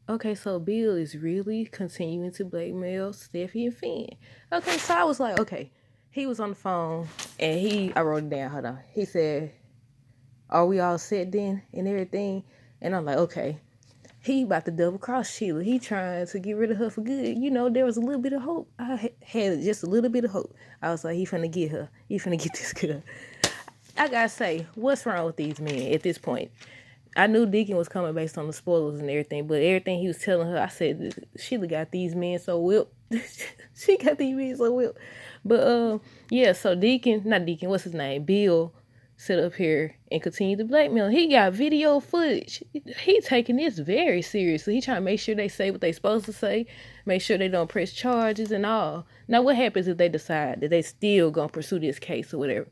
okay, so Bill is really continuing to blackmail Steffi and Finn. Okay, so I was like, okay. He was on the phone and I wrote it down, hold on. He said, are we all set then and everything? And I'm like, okay. He about to double cross Sheila. He trying to get rid of her for good. You know, there was a little bit of hope. I had just a little bit of hope. I was like, he finna get her. He finna get this girl. I gotta say, what's wrong with these men at this point? I knew Deacon was coming based on the spoilers and everything, but everything he was telling her, I said, Sheila got these men so whipped. She got these men so whipped. But yeah, so Deacon, not Deacon, what's his name? Bill sit up here and continue to blackmail. He got video footage. He taking this very seriously. He trying to make sure they say what they supposed to say, make sure they don't press charges and all. Now what happens if they decide that they still gonna pursue this case or whatever?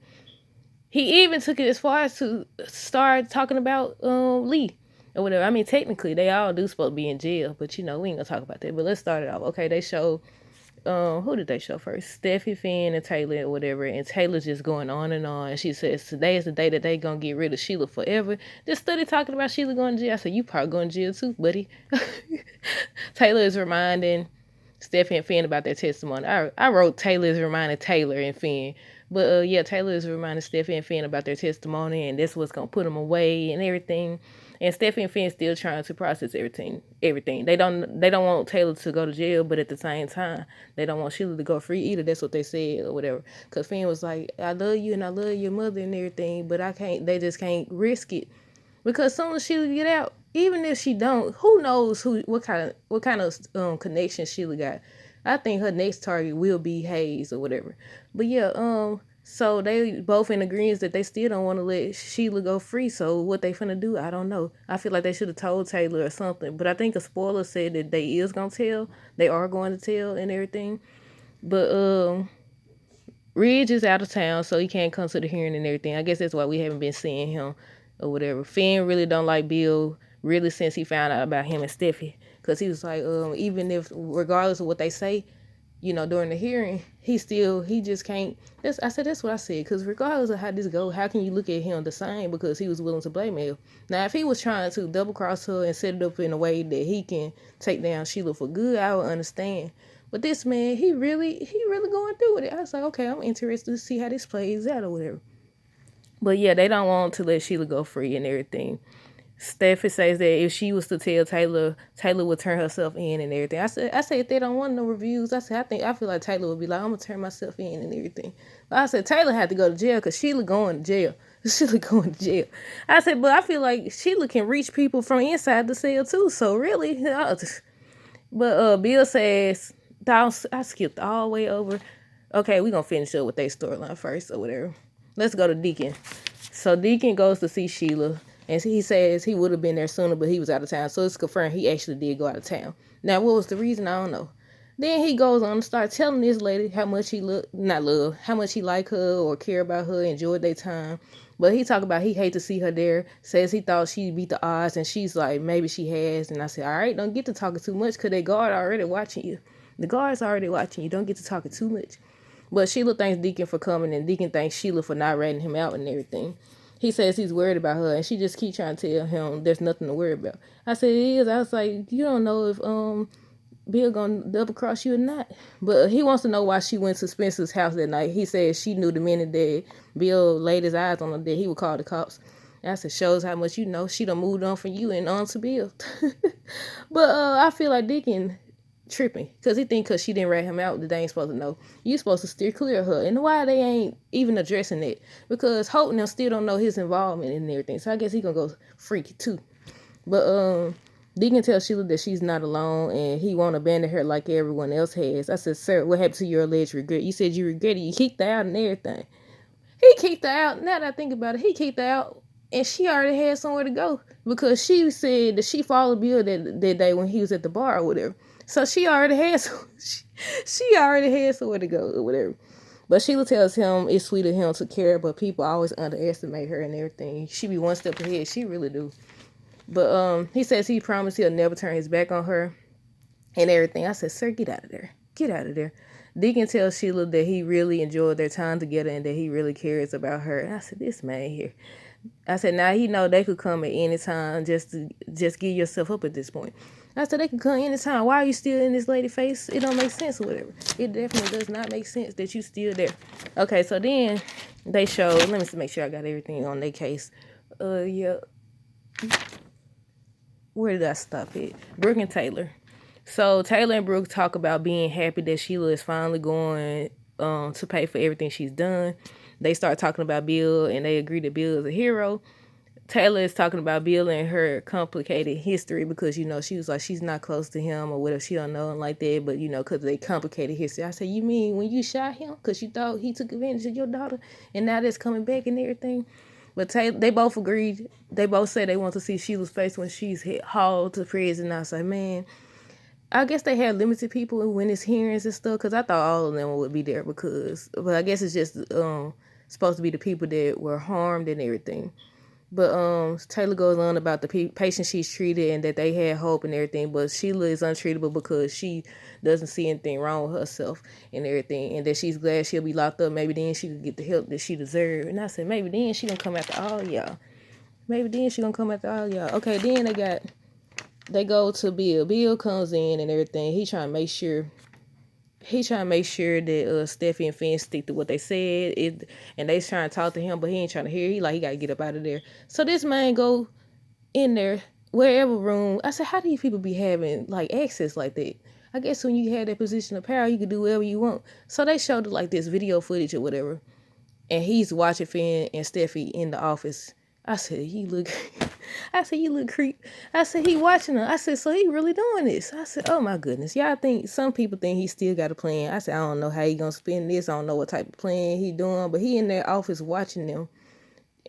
He even took it as far as to start talking about Lee or whatever. I mean, technically, they all do supposed to be in jail, but you know, we ain't gonna talk about that. But let's start it off. Okay, they show who did they show first? Steffi, Finn, and Taylor or whatever. And Taylor's just going on and on. And she says today is the day that they gonna get rid of Sheila forever. Just study talking about Sheila going to jail. I said, you probably going to jail too, buddy. Taylor is reminding Steffi and Finn about their testimony. I wrote Taylor is reminding Taylor and Finn. But yeah, Taylor is reminding Steffi and Finn about their testimony, and that's what's gonna put them away and everything. And Steffi and Finn still trying to process everything. Everything. They don't want Taylor to go to jail, but at the same time, they don't want Sheila to go free either. That's what they said or whatever. Cause Finn was like, I love you and I love your mother and everything, but I can't. They just can't risk it because as soon as Sheila get out, even if she don't, who knows what kind of connection Sheila got. I think her next target will be Hayes or whatever. But yeah, so they both in agreement that they still don't want to let Sheila go free. So what they finna do, I don't know. I feel like they should have told Taylor or something. But I think a spoiler said that they is gonna tell. They are going to tell and everything. But Ridge is out of town, so he can't come to the hearing and everything. I guess that's why we haven't been seeing him or whatever. Finn really don't like Bill really since he found out about him and Steffi. Because he was like, even if, regardless of what they say, you know, during the hearing, he just can't. I said, that's what I said. Because regardless of how this goes, how can you look at him the same because he was willing to blackmail? Now, if he was trying to double cross her and set it up in a way that he can take down Sheila for good, I would understand. But this man, he really going through with it. I was like, okay, I'm interested to see how this plays out or whatever. But yeah, they don't want to let Sheila go free and everything. Steffi says that if she was to tell Taylor, Taylor would turn herself in and everything. I said if they don't want no reviews, I feel like Taylor would be like, I'm gonna turn myself in and everything. But I said Taylor had to go to jail because Sheila going to jail. Sheila going to jail. I said, but I feel like Sheila can reach people from inside the cell too. So really, but Bill says, I skipped all the way over. Okay, we're gonna finish up with their storyline first or whatever. Let's go to Deacon. So Deacon goes to see Sheila, and he says he would have been there sooner, but he was out of town. So it's confirmed he actually did go out of town. Now, what was the reason? I don't know. Then he goes on to start telling this lady how much he how much he like her or care about her, enjoyed their time. But he talk about he hate to see her there, says he thought she beat the odds, and she's like, maybe she has. And I said, all right, don't get to talking too much because they guard already watching you. The guard's already watching you. Don't get to talking too much. But Sheila thanks Deacon for coming, and Deacon thanks Sheila for not ratting him out and everything. He says he's worried about her, and she just keeps trying to tell him there's nothing to worry about. I said, it is. I was like, you don't know if Bill gonna double cross you or not. But he wants to know why she went to Spencer's house that night. He said she knew the minute that Bill laid his eyes on her that he would call the cops. And I said, shows how much you know. She done moved on from you and on to Bill. But I feel like Deacon tripping because he think because she didn't rat him out that they ain't supposed to know. You supposed to steer clear of her. And why they ain't even addressing it? Because Hope and them still don't know his involvement in everything. So I guess he gonna go freaky too. But Deacon tells Sheila that she's not alone and he won't abandon her like everyone else has. I said, sir, what happened to your alleged regret? You said you regret it. You kicked her out and everything. He kicked her out. Now that I think about it, he kicked her out and she already had somewhere to go because she said that she followed Bill that day when he was at the bar or whatever. So she already had she already had somewhere to go or whatever. But Sheila tells him it's sweet of him to care, but people always underestimate her and everything. She be one step ahead. She really do. But he says he promised he'll never turn his back on her and everything. I said, sir, get out of there. Get out of there. Deacon tells Sheila that he really enjoyed their time together and that he really cares about her. And I said, this man here. I said, now he know they could come at any time just to just give yourself up at this point. I said, they can come anytime. Why are you still in this lady face? It don't make sense or whatever. It definitely does not make sense that you still there. Okay, so then they showed, let me make sure I got everything on their case. Yeah. Where did I stop it? Brooke and Taylor. So Taylor and Brooke talk about being happy that Sheila is finally going to pay for everything she's done. They start talking about Bill and they agree that Bill is a hero. Taylor is talking about Bill and her complicated history because, you know, she was like, she's not close to him or whatever. She don't know him like that, but, you know, because they complicated history. I said, you mean when you shot him because you thought he took advantage of your daughter and now that's coming back and everything? But Taylor, they both agreed. They both said they want to see Sheila's face when she's hauled to prison. I was like, man, I guess they had limited people when it's hearings and stuff because I thought all of them would be there but I guess it's just supposed to be the people that were harmed and everything. But Taylor goes on about the patient she's treated and that they had hope and everything. But Sheila is untreatable because she doesn't see anything wrong with herself and everything. And that she's glad she'll be locked up. Maybe then she could get the help that she deserves. And I said, maybe then she gonna come after all y'all. Maybe then she gonna come after all y'all. Okay, then they go to Bill. Bill comes in and everything. He trying to make sure that Steffi and Finn stick to what they said. And they trying to talk to him, but he ain't trying to hear. He got to get up out of there. So this man go in there, wherever room. I said, how do you people be having like access like that? I guess when you had that position of power, you could do whatever you want. So they showed like this video footage or whatever. And he's watching Finn and Steffi in the office. I said, you look creep. I said, he watching her. I said, so he really doing this. I said, oh my goodness. Y'all think, some people think he still got a plan. I said, I don't know how he gonna spend this. I don't know what type of plan he doing, but he in their office watching them.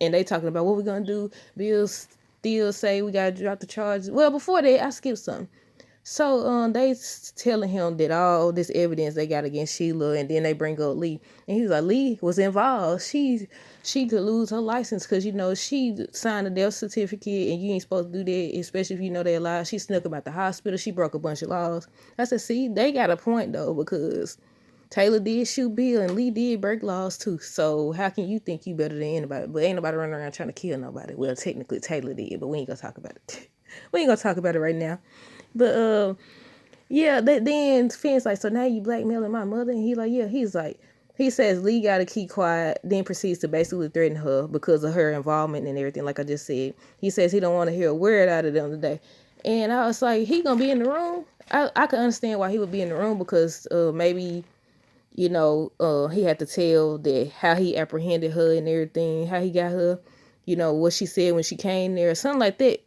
And they talking about what we gonna do. Bill still say we gotta drop the charges. Well, before that, I skipped something. So they telling him that all this evidence they got against Sheila, and then they bring up Lee, and he was like, Lee was involved. She could lose her license because, you know, she signed a death certificate, and you ain't supposed to do that, especially if you know they're alive. She snuck about the hospital. She broke a bunch of laws. I said, see, they got a point though, because Taylor did shoot Bill, and Lee did break laws too. So how can you think you better than anybody? But ain't nobody running around trying to kill nobody. Well, technically Taylor did, but we ain't gonna talk about it. We ain't gonna talk about it right now. But yeah, then Finn's like, so now you blackmailing my mother? And he like, yeah. He says Lee got to keep quiet, then proceeds to basically threaten her because of her involvement and everything, like I just said. He says he don't want to hear a word out of them today. And I was like, he gonna be in the room? I can understand why he would be in the room because maybe, you know, he had to tell that how he apprehended her and everything, how he got her, you know, what she said when she came there, or something like that.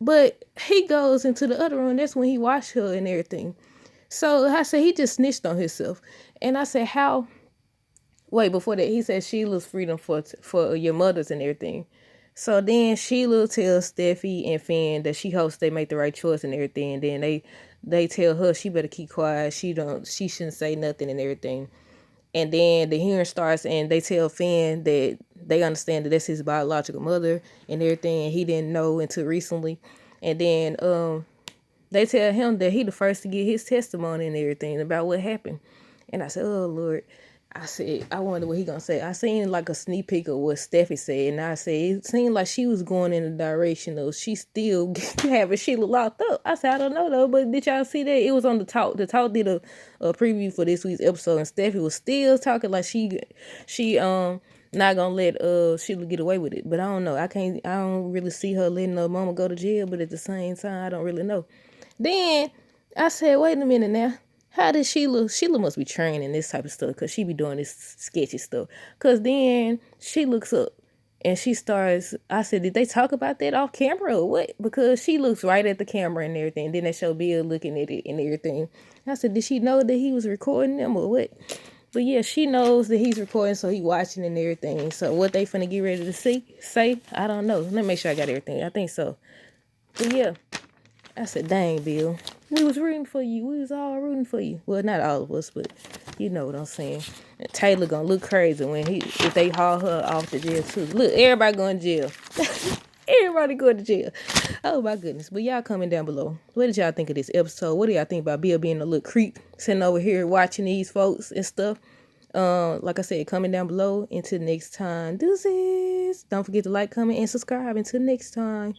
But he goes into the other room. That's when he watched her and everything. So I said, he just snitched on himself. And I said, how? Wait, before that, he said Sheila's freedom for your mothers and everything. So then Sheila tells Steffi and Finn that she hopes they make the right choice and everything. And then they tell her she better keep quiet. She shouldn't say nothing and everything. And then the hearing starts, and they tell Finn that they understand that that's his biological mother and everything, and he didn't know until recently. And then they tell him that he the first to get his testimony and everything about what happened. And I said, oh, Lord. I said, I wonder what he gonna say. I seen like a sneak peek of what Steffi said, and I said it seemed like she was going in the direction of she still having Sheila locked up. I said, I don't know though, but did y'all see that? It was on the talk. The talk did a preview for this week's episode, and Steffi was still talking like she not gonna let Sheila get away with it. But I don't know. I don't really see her letting her mama go to jail, but at the same time, I don't really know. Then I said, wait a minute now. How did Sheila must be trained in this type of stuff because she be doing this sketchy stuff. Because then she looks up and she starts, I said, did they talk about that off camera or what? Because she looks right at the camera and everything. Then they show Bill looking at it and everything. I said, did she know that he was recording them or what? But yeah, she knows that he's recording, so he watching and everything. So what they finna get ready to say, I don't know. Let me make sure I got everything. I think so. But yeah. I said, dang, Bill. We was rooting for you. We was all rooting for you. Well, not all of us, but you know what I'm saying. And Taylor gonna look crazy if they haul her off to jail too. Look, everybody going to jail. Everybody going to jail. Oh my goodness. But y'all comment down below. What did y'all think of this episode? What do y'all think about Bill being a little creep, sitting over here watching these folks and stuff? Like I said, comment down below. Until next time. Deuces. friends. Don't forget to like, comment, and subscribe. Until next time.